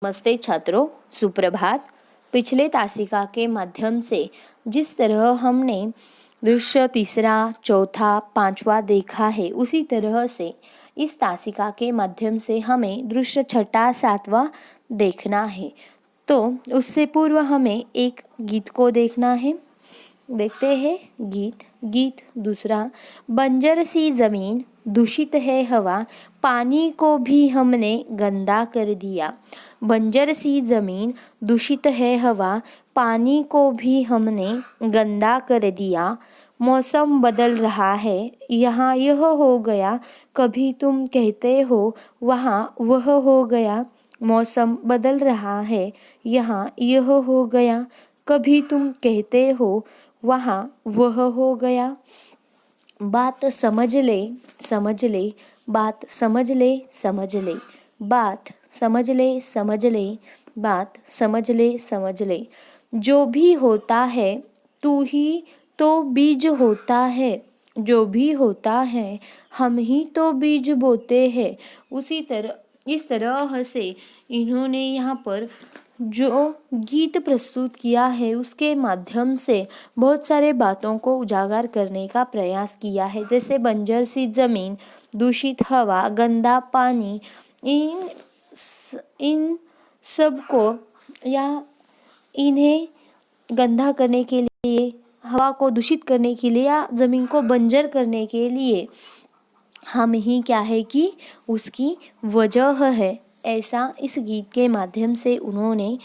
नमस्ते छात्रों, सुप्रभात। पिछले तासिका के माध्यम से जिस तरह हमने दृश्य तीसरा, चौथा, पांचवा देखा है, उसी तरह से इस तासिका के माध्यम से हमें दृश्य छठा, सातवां देखना है। तो उससे पूर्व हमें एक गीत को देखना है। देखते हैं गीत दूसरा। बंजर सी जमीन, दूषित है हवा, पानी को भी हमने गंदा कर दिया। बंजर सी जमीन, दूषित है हवा, पानी को भी हमने गंदा कर दिया। मौसम बदल रहा है, यहाँ यह हो गया, कभी तुम कहते हो वहाँ वह हो गया। मौसम बदल रहा है, यहाँ यह हो गया, कभी तुम कहते हो वहाँ वह हो गया। बात समझ ले, समझ ले, बात समझ ले, समझ ले, बात समझ ले, समझ ले, बात समझ ले, समझ ले। जो भी होता है तू ही तो बीज होता है, जो भी होता है हम ही तो बीज बोते हैं। उसी तरह इस तरह से इन्होंने यहाँ पर जो गीत प्रस्तुत किया है उसके माध्यम से बहुत सारे बातों को उजागर करने का प्रयास किया है। जैसे बंजर सी जमीन, दूषित हवा, गंदा पानी, इन सब को या इन्हें गंदा करने के लिए, हवा को दूषित करने के लिए या ज़मीन को बंजर करने के लिए हम ही क्या है कि उसकी वजह है। ऐसा इस गीत के माध्यम से उन्होंने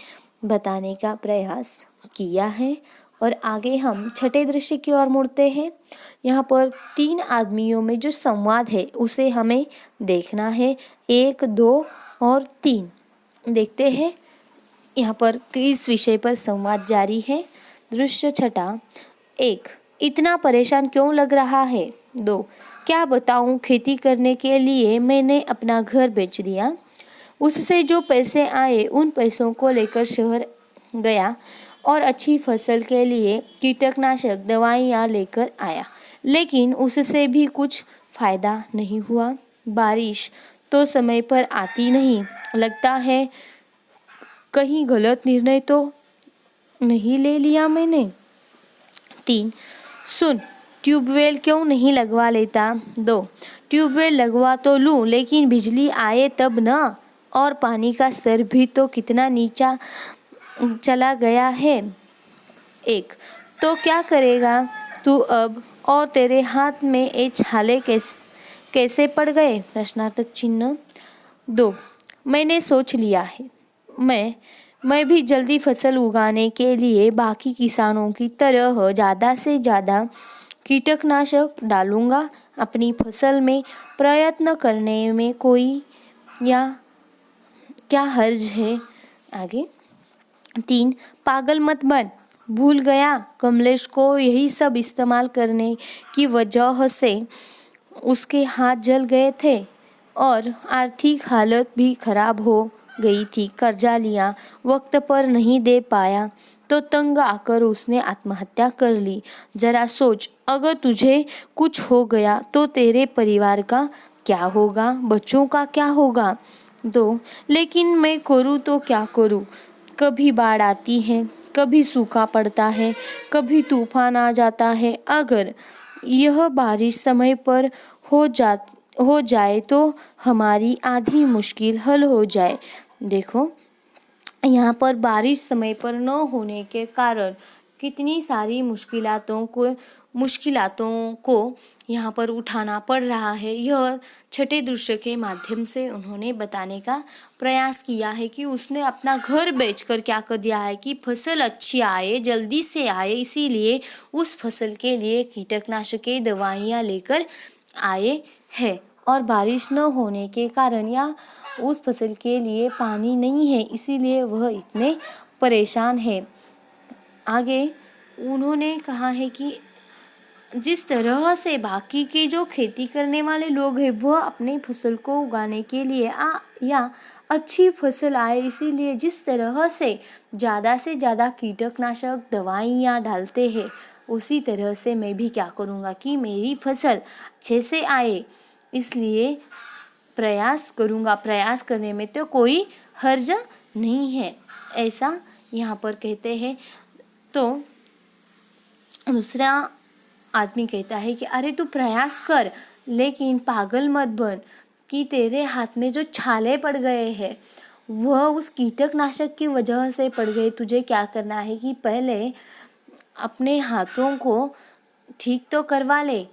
बताने का प्रयास किया है। और आगे हम छठे दृश्य की ओर मुड़ते हैं। यहाँ पर 3 आदमियों में जो संवाद है उसे हमें देखना है। 1, 2 और 3 देखते हैं। यहाँ पर किस विषय पर संवाद जारी है। दृश्य छठा। 1, इतना परेशान क्यों लग रहा है। 2, क्या बताऊं, खेती करने के लिए मैंने अपना घर बेच दिया। उससे जो पैसे आए उन पैसों को लेकर शहर गया और अच्छी फसल के लिए कीटनाशक दवाइयाँ लेकर आया, लेकिन उससे भी कुछ फ़ायदा नहीं हुआ। बारिश तो समय पर आती नहीं, लगता है कहीं गलत निर्णय तो नहीं ले लिया मैंने। 3, सुन, ट्यूबवेल क्यों नहीं लगवा लेता। 2, ट्यूबवेल लगवा तो लूँ, लेकिन बिजली आए तब ना, और पानी का स्तर भी तो कितना नीचा चला गया है। 1, तो क्या करेगा तू अब, और तेरे हाथ में ये छाले कैसे पड़ गए। प्रश्नार्थक चिन्ह। 2, मैंने सोच लिया है, मैं भी जल्दी फसल उगाने के लिए बाकी किसानों की तरह ज़्यादा से ज़्यादा कीटनाशक डालूंगा अपनी फसल में। प्रयत्न करने में कोई या क्या हर्ज है। आगे 3, पागल मत बन, भूल गया कमलेश को यही सब इस्तेमाल करने की वजह से उसके हाथ जल गए थे और आर्थिक हालत भी खराब हो गई थी। कर्जा लिया, वक्त पर नहीं दे पाया तो तंग आकर उसने आत्महत्या कर ली। जरा सोच, अगर तुझे कुछ हो गया तो तेरे परिवार का क्या होगा, बच्चों का क्या होगा। 2, लेकिन मैं करूँ तो क्या करूँ। कभी बाढ़ आती है, कभी सूखा पड़ता है, कभी तूफान आ जाता है। अगर यह बारिश समय पर हो जाए तो हमारी आधी मुश्किल हल हो जाए। देखो, यहाँ पर बारिश समय पर न होने के कारण कितनी सारी मुश्किलातों को यहाँ पर उठाना पड़ रहा है। यह छठे दृश्य के माध्यम से उन्होंने बताने का प्रयास किया है कि उसने अपना घर बेचकर क्या कर दिया है कि फसल अच्छी आए, जल्दी से आए, इसीलिए उस फसल के लिए कीटनाशक दवाइयाँ लेकर आए हैं। और बारिश न होने के कारण या उस फसल के लिए पानी नहीं है, इसीलिए वह इतने परेशान है। आगे उन्होंने कहा है कि जिस तरह से बाकी के जो खेती करने वाले लोग हैं वह अपने फसल को उगाने के लिए या अच्छी फसल आए, इसीलिए जिस तरह से ज़्यादा कीटनाशक दवाइयाँ डालते हैं, उसी तरह से मैं भी क्या करूँगा कि मेरी फसल अच्छे से आए, इसलिए प्रयास करूँगा। प्रयास करने में तो कोई हर्ज नहीं है, ऐसा यहाँ पर कहते हैं। तो दूसरा आदमी कहता है कि अरे तू प्रयास कर, लेकिन पागल मत बन कि तेरे हाथ में जो छाले पड़ गए हैं वह उस कीटकनाशक की वजह से पड़ गए। तुझे क्या करना है कि पहले अपने हाथों को ठीक तो करवा ले।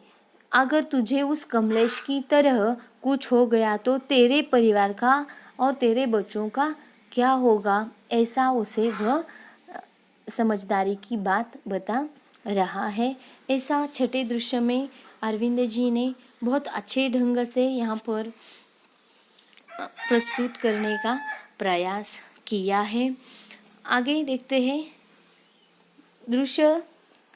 अगर तुझे उस कमलेश की तरह कुछ हो गया तो तेरे परिवार का और तेरे बच्चों का क्या होगा, ऐसा उसे वह समझदारी की बात बता रहा है। ऐसा छठे दृश्य में अरविंद जी ने बहुत अच्छे ढंग से यहाँ पर प्रस्तुत करने का प्रयास किया है। आगे देखते हैं दृश्य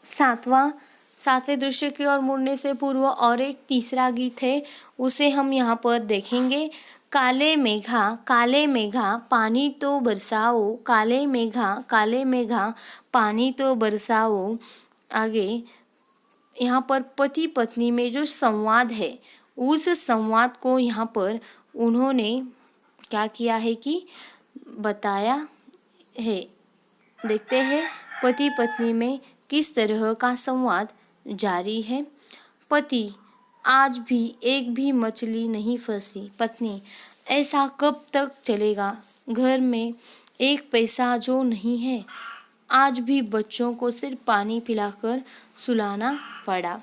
सातवें दृश्य की ओर मुड़ने से पूर्व और एक तीसरा गीत है, उसे हम यहाँ पर देखेंगे। काले मेघा पानी तो बरसाओ, काले मेघा पानी तो बरसाओ। आगे यहाँ पर पति पत्नी में जो संवाद है, उस संवाद को यहाँ पर उन्होंने क्या किया है कि बताया है। देखते हैं पति पत्नी में किस तरह का संवाद जारी है। पति, आज भी एक भी मछली नहीं फंसी। पत्नी, ऐसा कब तक चलेगा, घर में एक पैसा जो नहीं है, आज भी बच्चों को सिर्फ पानी पिलाकर सुलाना पड़ा।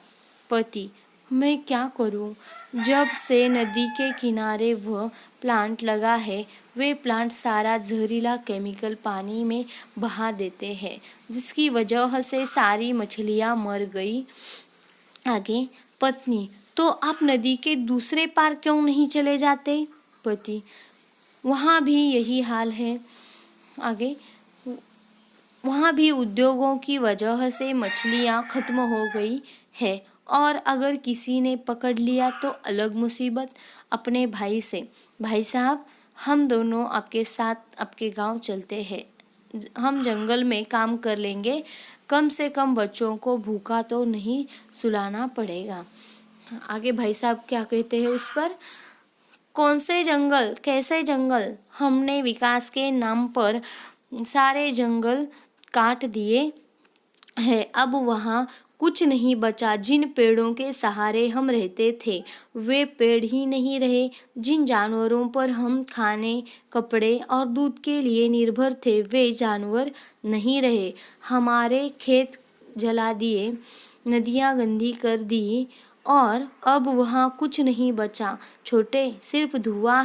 पति, मैं क्या करूं, जब से नदी के किनारे वह प्लांट लगा है, वे प्लांट सारा जहरीला केमिकल पानी में बहा देते हैं, जिसकी वजह से सारी मछलियां मर गई। आगे पत्नी, तो आप नदी के दूसरे पार क्यों नहीं चले जाते। पति, वहाँ भी यही हाल है। आगे वहाँ भी उद्योगों की वजह से मछलियाँ खत्म हो गई है, और अगर किसी ने पकड़ लिया तो अलग मुसीबत। अपने भाई से, भाई साहब, हम दोनों आपके साथ आपके गांव चलते हैं, हम जंगल में काम कर लेंगे, कम से कम बच्चों को भूखा तो नहीं सुलाना पड़ेगा। आगे भाई साहब क्या कहते हैं उस पर, कौन से जंगल, कैसे जंगल, हमने विकास के नाम पर सारे जंगल काट दिए हैं, अब वहाँ कुछ नहीं बचा। जिन पेड़ों के सहारे हम रहते थे वे पेड़ ही नहीं रहे, जिन जानवरों पर हम खाने, कपड़े और दूध के लिए निर्भर थे वे जानवर नहीं रहे। हमारे खेत जला दिए, नदियाँ गंदी कर दी, और अब वहाँ कुछ नहीं बचा छोटे, सिर्फ धुआं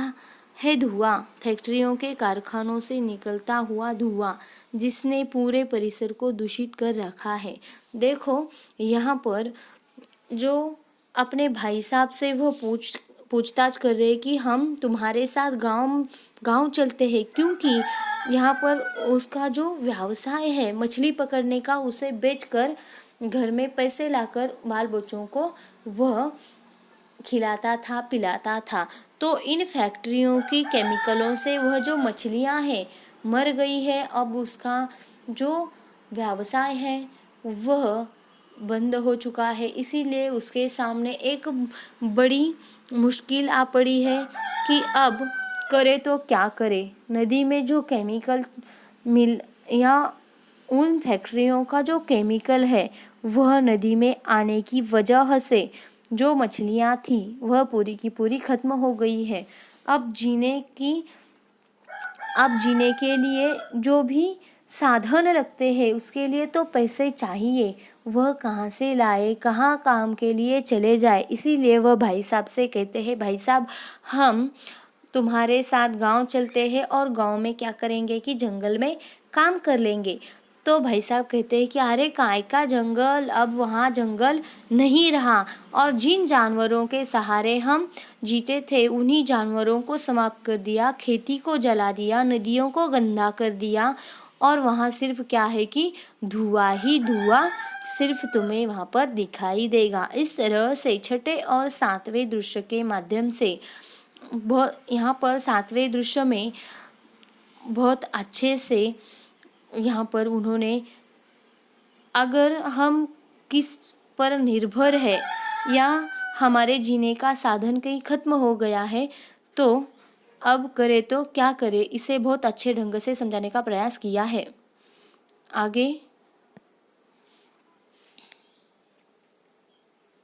है धुआं, फैक्ट्रियों के कारखानों से निकलता हुआ धुआं, जिसने पूरे परिसर को दूषित कर रखा है। देखो यहाँ पर जो अपने भाई साहब से वो पूछताछ कर रहे कि हम तुम्हारे साथ गांव चलते हैं, क्योंकि यहाँ पर उसका जो व्यवसाय है मछली पकड़ने का, उसे बेचकर घर में पैसे लाकर बाल बच्चों को वह खिलाता था, पिलाता था। तो इन फैक्ट्रियों की केमिकलों से वह जो मछलियां हैं मर गई है, अब उसका जो व्यवसाय है वह बंद हो चुका है। इसीलिए उसके सामने एक बड़ी मुश्किल आ पड़ी है कि अब करे तो क्या करे। नदी में जो केमिकल मिल या उन फैक्ट्रियों का जो केमिकल है वह नदी में आने की वजह से जो मछलियाँ थी वह पूरी की पूरी खत्म हो गई है। अब जीने के लिए जो भी साधन लगते हैं उसके लिए तो पैसे चाहिए, वह कहाँ से लाए, कहाँ काम के लिए चले जाए। इसीलिए वह भाई साहब से कहते हैं, भाई साहब हम तुम्हारे साथ गांव चलते हैं और गांव में क्या करेंगे कि जंगल में काम कर लेंगे। तो भाई साहब कहते हैं कि अरे काय का जंगल, अब वहाँ जंगल नहीं रहा, और जिन जानवरों के सहारे हम जीते थे उन्हीं जानवरों को समाप्त कर दिया, खेती को जला दिया, नदियों को गंदा कर दिया, और वहाँ सिर्फ क्या है कि धुआं ही धुआं सिर्फ तुम्हें वहाँ पर दिखाई देगा। इस तरह से छठे और सातवें दृश्य के माध्यम से यहाँ पर सातवें दृश्य में बहुत अच्छे से यहाँ पर उन्होंने, अगर हम किस पर निर्भर है या हमारे जीने का साधन कहीं ख़त्म हो गया है तो अब करे तो क्या करे, इसे बहुत अच्छे ढंग से समझाने का प्रयास किया है। आगे